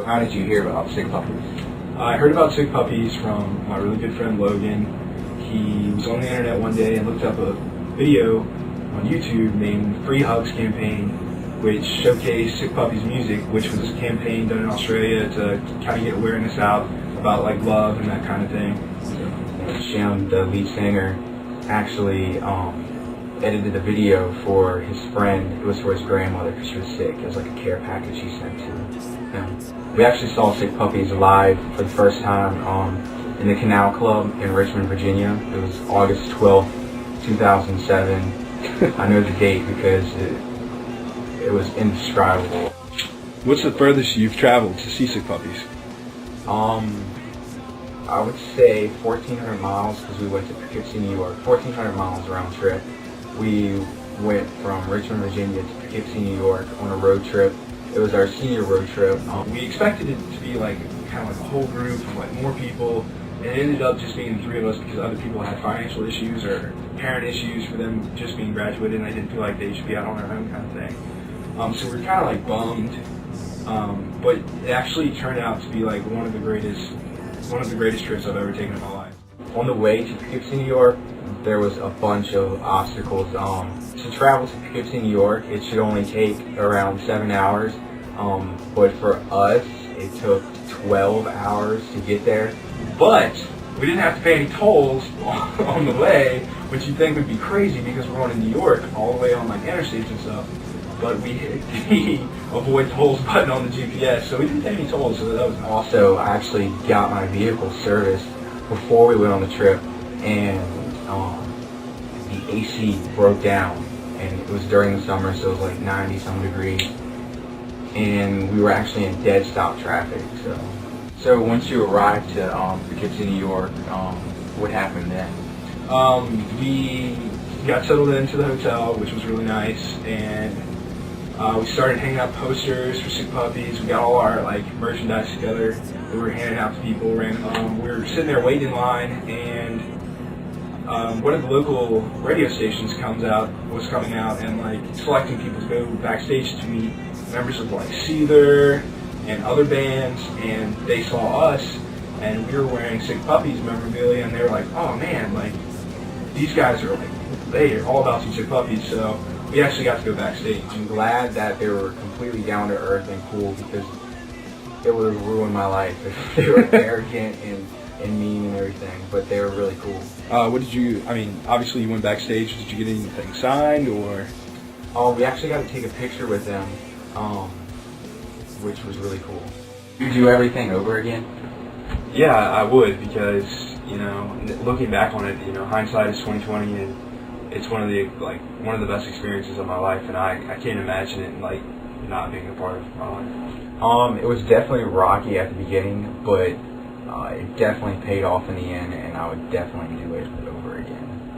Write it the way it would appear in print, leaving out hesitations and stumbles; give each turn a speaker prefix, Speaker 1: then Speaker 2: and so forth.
Speaker 1: how did you hear about Sick Puppies?
Speaker 2: I heard about Sick Puppies from my really good friend Logan. He was on the internet one day and looked up a video on YouTube named Free Hugs Campaign, which showcased Sick Puppies music, which was a campaign done in Australia to kind of get awareness out about like love and that kind of thing.
Speaker 1: Shem, the lead singer, actually edited the video for his friend. It was for his grandmother because she was sick. It was like a care package he sent to him. We actually saw Sick Puppies live for the first time in the Canal Club in Richmond, Virginia. It was August 12th, 2007. I know the date because it was indescribable.
Speaker 2: What's the furthest you've traveled to see Sick Puppies?
Speaker 1: I would say 1,400 miles because we went to Poughkeepsie, New York. 1,400 miles round trip. We went from Richmond, Virginia to Poughkeepsie, New York on a road trip. It was our senior road trip.
Speaker 2: We expected it to be like kind of like a whole group, like more people, and it ended up just being the three of us because other people had financial issues or parent issues for them just being graduated, and they didn't feel like they should be out on their own kind of thing. So we were kind of like bummed, but it actually turned out to be like one of the greatest trips I've ever taken in my life.
Speaker 1: On the way to Poughkeepsie, New York, there was a bunch of obstacles. To travel to Poughkeepsie, New York, it should only take around 7 hours, but for us, it took 12 hours to get there.
Speaker 2: But we didn't have to pay any tolls on the way, which you'd think would be crazy because we're going to New York all the way on like interstates and stuff. But we hit the avoid tolls button on the GPS, so we didn't pay any tolls. So that was
Speaker 1: also, I actually got my vehicle serviced before we went on the trip, and the AC broke down, and it was during the summer, so it was like 90-some degrees, and we were actually in dead stop traffic. So once you arrived to Poughkeepsie, New York, what happened then?
Speaker 2: We got settled into the hotel, which was really nice, and we started hanging out posters for Sick Puppies. We got all our like merchandise together. We were handing out to people. We were sitting there waiting in line, and one of the local radio stations was coming out and like selecting people to go backstage to meet members of like Seether and other bands, and they saw us, and we were wearing Sick Puppies memorabilia, and they were like, "Oh man, like these guys are like they are all about some Sick Puppies." So we actually got to go backstage.
Speaker 1: I'm glad that they were completely down to earth and cool because it would have ruined my life if they were arrogant and mean and everything, but they were really cool.
Speaker 2: Obviously you went backstage. Did you get anything signed or?
Speaker 1: Oh, we actually got to take a picture with them, which was really cool. You do everything over again?
Speaker 2: Yeah, I would because, looking back on it, hindsight is 20/20, and it's one of the best experiences of my life, and I can't imagine it like not being a part of my life.
Speaker 1: It was definitely rocky at the beginning, but it definitely paid off in the end, and I would definitely do it over again.